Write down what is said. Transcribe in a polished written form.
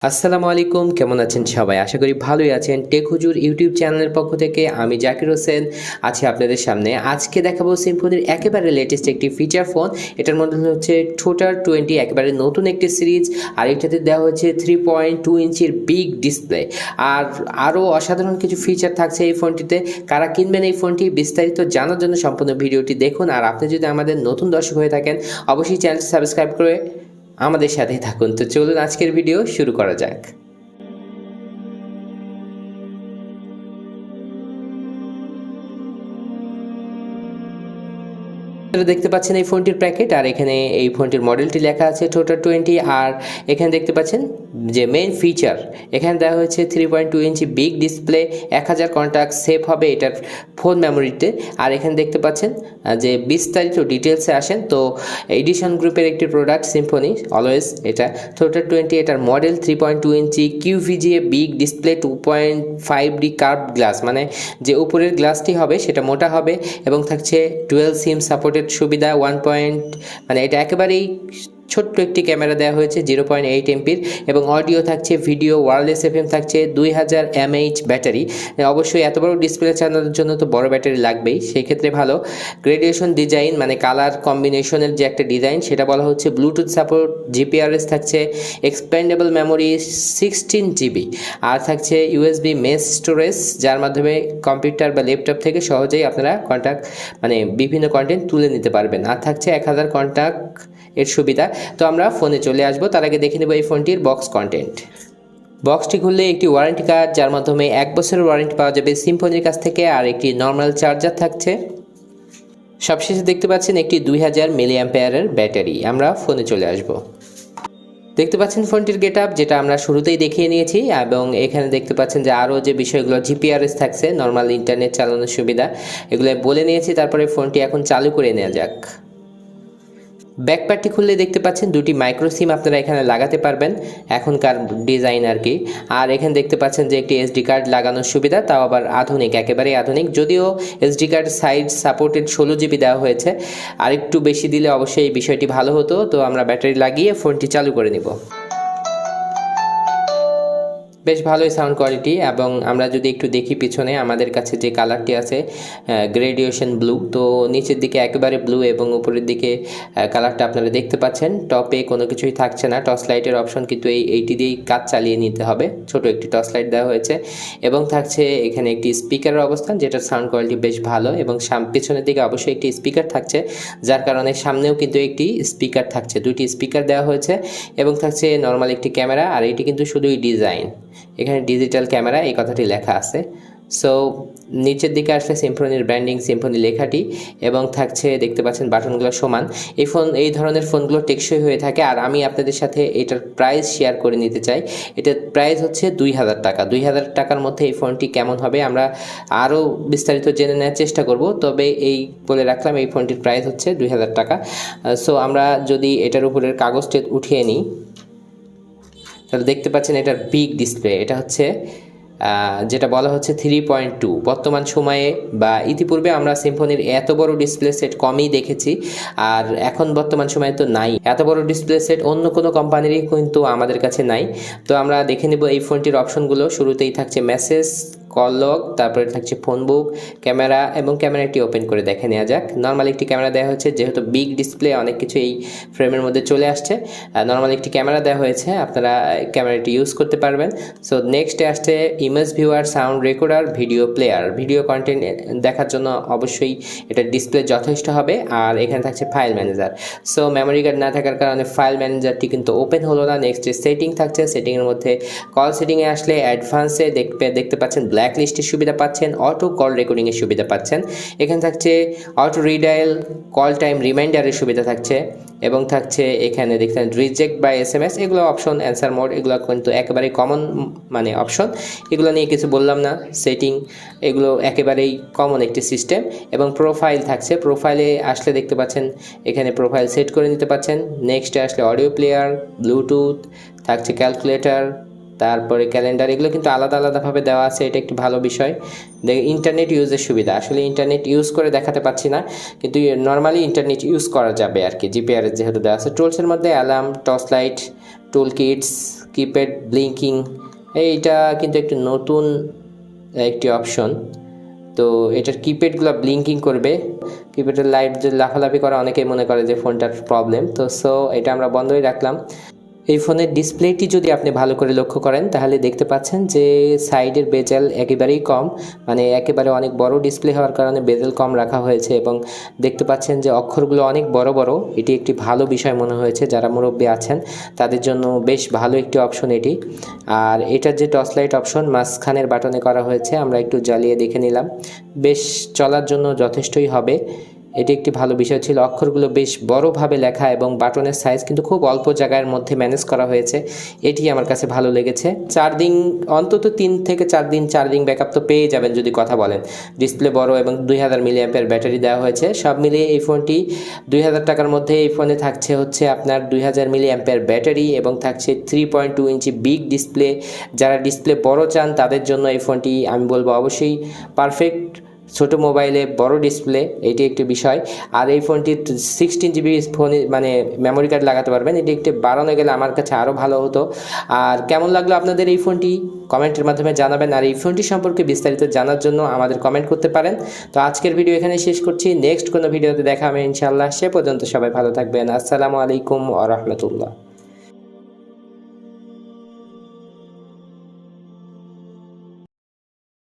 আসসালামু আলাইকুম, কেমন আছেন সবাই? আশা করি ভালোই আছেন। টেক হুজুর ইউটিউব চ্যানেলের পক্ষ থেকে আমি জাকির হোসেন আছি আপনাদের সামনে। আজকে দেখাবো সিম্ফনির একেবারে লেটেস্ট একটি ফিচার ফোন। এটার মধ্যে হচ্ছে টোটাল 20, একেবারে নতুন একটি সিরিজ। আর এটাতে দেওয়া হচ্ছে 3.2 ইঞ্চির বিগ ডিসপ্লে। আর আরও অসাধারণ কিছু ফিচার থাকছে এই ফোনটিতে। কারা কিনবেন এই ফোনটি বিস্তারিত জানার জন্য সম্পূর্ণ ভিডিওটি দেখুন। আর আপনি যদি আমাদের নতুন দর্শক হয়ে থাকেন অবশ্যই চ্যানেলটি সাবস্ক্রাইব করে আমাদের সাথেই থাকুন। তো চলুন আজকের ভিডিও শুরু করা যাক। আপনারা দেখতে পাচ্ছেন এই ফোনটির প্যাকেট, আর এখানে এই ফোনটির মডেলটি লেখা আছে টোটাল 20। আর এখানে দেখতে পাচ্ছেন যে মেইন ফিচার, এখানে দেওয়া হয়েছে 3.2 ইঞ্চি বিগ ডিসপ্লে, 1000 কন্ট্যাক্ট সেভ হবে এটার ফোন মেমোরিতে। আর এখানে দেখতে পাচ্ছেন যে বিস্তারিত ডিটেলসে আসেন তো এডিশন গ্রুপের একটি প্রোডাক্ট সিম্ফনি অলওয়েজ। এটা টোটাল 20, এটার মডেল 3.2 ইঞ্চি QVGA big display, 2.5D curve glass, মানে যে উপরের গ্লাসটি হবে সেটা মোটা হবে এবং থাকছে ডুয়েল সিম সাপোর্টেড সুবিধা। মানে এটা একেবারেই ছোট্ট একটি ক্যামেরা দেওয়া হয়েছে 0.8 এমপির, এবং অডিও থাকছে, ভিডিও, ওয়্যারলেস FM থাকছে, 2000 mAh ব্যাটারি। অবশ্যই এত বড় ডিসপ্লে চালানোর জন্য তো বড় ব্যাটারি লাগবেই, সেই ক্ষেত্রে ভালো। গ্রেডিয়েশন ডিজাইন, মানে কালার কম্বিনেশনের যে একটা ডিজাইন সেটা বলা হচ্ছে। ব্লুটুথ সাপোর্ট, জিপিআরএস থাকছে, এক্সপেন্ডেবল মেমোরি 16GB, আর থাকছে USB মেস স্টোরেজ, যার মাধ্যমে কম্পিউটার বা ল্যাপটপ থেকে সহজেই আপনারা বিভিন্ন কন্টেন্ট তুলে নিতে পারবেন। আর থাকছে 1000 কন্ট্যাক্ট এর সুবিধা। তো আমরা ফোনে চলে আসবো, তার আগে দেখে নেব এই ফোনটির বক্স কন্টেন্ট। বক্সটি খুললে একটি ওয়ারেন্টি কার্ড, যার মাধ্যমে 1 বছরের ওয়ারেন্টি পাওয়া যাবে সিম্ফনির কাছ থেকে, আর একটি নর্মাল চার্জার থাকছে। সবশেষে দেখতে পাচ্ছেন একটি 2000 মিলিঅ্যাম্পিয়ারের ব্যাটারি। আমরা ফোনে চলে আসবো। দেখতে পাচ্ছেন ফোনটির গেটআপ, যেটা আমরা শুরুতেই দেখিয়ে নিয়েছি, এবং এখানে দেখতে পাচ্ছেন যে আরও যে বিষয়গুলো, জিপিআরএস থাকছে, নর্মাল ইন্টারনেট চালানোর সুবিধা, এগুলো বলে নিয়েছি। তারপরে ফোনটি এখন চালু করে নেওয়া যাক। ব্যাকপ্যাকটি খুললে দেখতে পাচ্ছেন দুটি মাইক্রো সিম আপনারা এখানে লাগাতে পারবেন, এখনকার ডিজাইন আর কি। আর এখানে দেখতে পাচ্ছেন যে একটি এসডি কার্ড লাগানোর সুবিধা, তাও আবার আধুনিক, একেবারেই আধুনিক। যদিও SD card size supported 16GB দেওয়া হয়েছে, আর একটু বেশি দিলে অবশ্যই এই বিষয়টি ভালো হতো। তো আমরা ব্যাটারি লাগিয়ে ফোনটি চালু করে নিব। বেশ ভালোই সাউন্ড কোয়ালিটি। এবং আমরা যদি একটু দেখি পিছনে, আমাদের কাছে যে কালারটি আছে গ্রেডিয়েশন ব্লু, তো নিচের দিকে একেবারে ব্লু এবং উপরের দিকে কালারটা আপনারা দেখতে পাচ্ছেন। টপে কোনো কিছুই থাকছে না, টর্চ লাইটের অপশন, কিন্তু এইটি দিয়েই কাজ চালিয়ে নিতে হবে। ছোট একটি টর্চ লাইট দেওয়া হয়েছে, এবং থাকছে এখানে একটি স্পিকারের অবস্থান, যেটার সাউন্ড কোয়ালিটি বেশ ভালো। এবং পিছনের দিকে অবশ্যই একটি স্পিকার থাকছে, যার কারণে সামনেও কিন্তু একটি স্পিকার থাকছে, দুটি স্পিকার দেওয়া হয়েছে। এবং থাকছে নর্মাল একটি ক্যামেরা, আর এটি কিন্তু শুধুই ডিজাইন, এখানে ডিজিটাল ক্যামেরা এই কথাটি লেখা আছে। সো নিচের দিকে আসলে সিম্ফনির ব্র্যান্ডিং, সিম্ফনি লেখাটি, এবং থাকছে দেখতে পাচ্ছেন বাটনগুলো সমান। এই ধরনের ফোনগুলো টেকসই হয়ে থাকে। আর আমি আপনাদের সাথে এটার প্রাইস শেয়ার করে নিতে চাই। এটার প্রাইস হচ্ছে 2000 টাকা। 2000 টাকার মধ্যে এই ফোনটি কেমন হবে আমরা আরও বিস্তারিত জেনে নেওয়ার চেষ্টা করব, তবে এই বলে রাখলাম এই ফোনটির প্রাইস হচ্ছে 2000 টাকা। সো আমরা যদি এটার উপরের কাগজটি উঠিয়ে নিই, তাহলে দেখতে পাচ্ছেন এটার বিগ ডিসপ্লে। এটা হচ্ছে যেটা বলা হচ্ছে 3.2। বর্তমান সময়ে বা ইতিপূর্বে আমরা সিম্ফনির এত বড় ডিসপ্লে সেট কমই দেখেছি, আর এখন বর্তমান সময়ে তো নাই এত বড় ডিসপ্লে সেট, অন্য কোনো কোম্পানিরই কিন্তু আমাদের কাছে নাই। তো আমরা দেখে নেব এই ফোনটির অপশনগুলো। শুরুতেই থাকছে মেসেজ, কল লগ, তারপরে থাকছে ফোন বুক, ক্যামেরা, এবং ক্যামেরাটি ওপেন করে দেখে নেওয়া যাক। নর্মাল একটি ক্যামেরা দেওয়া হয়েছে, যেহেতু বিগ ডিসপ্লে অনেক কিছু এই ফ্রেমের মধ্যে চলে আসছে। নর্মাল একটি ক্যামেরা দেওয়া হয়েছে, আপনারা ক্যামেরাটি ইউজ করতে পারবেন। সো নেক্সটে আসছে image viewer, sound recorder, video player. Video content দেখার জন্য অবশ্যই এটা ডিসপ্লে যথেষ্ট হবে। আর এখানে থাকছে file manager. So memory card না থাকার কারণে ফাইল ম্যানেজারটি কিন্তু ওপেন হলো না। নেক্সটে সেটিং থাকছে, সেটিংয়ের মধ্যে কল সেটিংয়ে আসলে অ্যাডভান্সে দেখতে পাচ্ছেন ব্ল্যাকলিস্টের সুবিধা পাচ্ছেন, অটো কল রেকর্ডিংয়ের সুবিধা পাচ্ছেন। এখানে থাকছে অটো রিডায়াল, কল টাইম রিমাইন্ডারের সুবিধা থাকছে, এবং থাকছে এখানে দেখছেন রিজেক্ট বাই SMS, এগুলো অপশন, অ্যান্সার মোড, এগুলো কিন্তু একেবারেই কমন অপশন, এগুলো নিয়ে কিছু বললাম না। সেটিং, এগুলো একেবারেই কমন একটি সিস্টেম। এবং প্রোফাইল থাকছে, প্রোফাইলে আসলে দেখতে পাচ্ছেন এখানে প্রোফাইল সেট করে নিতে পাচ্ছেন। নেক্সটে আসলে অডিও প্লেয়ার, ব্লুটুথ থাকছে, ক্যালকুলেটর, তারপরে ক্যালেন্ডার, এগুলো কিন্তু আলাদা আলাদাভাবে দেওয়া আছে, এটা একটি ভালো বিষয়। ইন্টারনেট ইউজের সুবিধা, আসলে ইন্টারনেট ইউজ করে দেখাতে পাচ্ছি না, কিন্তু নর্মালি ইন্টারনেট ইউজ করা যাবে আর কি, জিপিআরএস যেহেতু দেওয়া আছে। টুলসের মধ্যে অ্যালার্ম, টর্চ লাইট, টুল কিটস, কিপ্যাড ব্লিঙ্কিং, এইটা কিন্তু একটু নতুন একটি অপশন। তো এটার কিপ্যাডগুলো ব্লিঙ্কিং করবে। কিপ্যাডের লাইট যে লাফালাফি করা অনেকেই মনে করে যে ফোনটার প্রবলেম, তো এটা আমরা বন্ধই রাখলাম। এই ফোনের ডিসপ্লেটি যদি আপনি ভালো করে লক্ষ্য করেন তাহলে দেখতে পাচ্ছেন যে সাইডের বেজেল একেবারেই কম, মানে একেবারে অনেক বড় ডিসপ্লে হওয়ার কারণে বেজেল কম রাখা হয়েছে এবং দেখতে পাচ্ছেন যে অক্ষরগুলো অনেক বড় বড়। এটি একটি ভালো বিষয় মনে হয়েছে, যারা মুরব্বী আছেন তাদের জন্য বেশ ভালো একটি অপশন এটি। আর এটার যে টর্চ লাইট অপশন মাঝখানের বাটনে করা হয়েছে, আমরা একটু জ্বালিয়ে দেখে নিলাম, বেশ চলার জন্য যথেষ্টই হবে। এটি একটি ভালো বিষয় ছিল। অক্ষরগুলো বেশ বড়ভাবে লেখা এবং বাটনের সাইজ কিন্তু খুব অল্প জায়গার মধ্যে ম্যানেজ করা হয়েছে, এটি আমার কাছে ভালো লেগেছে। চার্জিং অন্তত 3 থেকে 4 দিন চার্জিং ব্যাকআপ তো পেয়ে যাবেন যদি কথা বলেন। ডিসপ্লে বড় এবং 2000 মিলিঅ্যাম্পিয়ার ব্যাটারি দেওয়া হয়েছে। সব মিলিয়ে এই ফোনটি 2000 টাকার মধ্যে এই ফোনে থাকছে হচ্ছে আপনার 2000 মিলিঅ্যাম্পিয়ার ব্যাটারি এবং থাকছে 3.2 ইঞ্চি বিগ ডিসপ্লে। যারা ডিসপ্লে বড় চান তাদের জন্য এই ফোনটি আমি বলবো অবশ্যই পারফেক্ট। ছোটো মোবাইলে বড় ডিসপ্লে, এটি একটি বিষয়। আর এই ফোনটি 16 জিবি ফোনে মানে মেমোরি কার্ড লাগাতে পারবেন, এটি একটি বাড়ানো গেলে আমার কাছে আরও ভালো হতো। আর কেমন লাগলো আপনাদের এই ফোনটি কমেন্টের মাধ্যমে জানাবেন। আর এই ফোনটি সম্পর্কে বিস্তারিত জানার জন্য আমাদের কমেন্ট করতে পারেন। তো আজকের ভিডিও এখানে শেষ করছি, নেক্সট কোনো ভিডিওতে দেখা হবে ইনশাআল্লাহ। সে পর্যন্ত সবাই ভালো থাকবেন। আসসালামু আলাইকুম ওয়া রাহমাতুল্লাহ।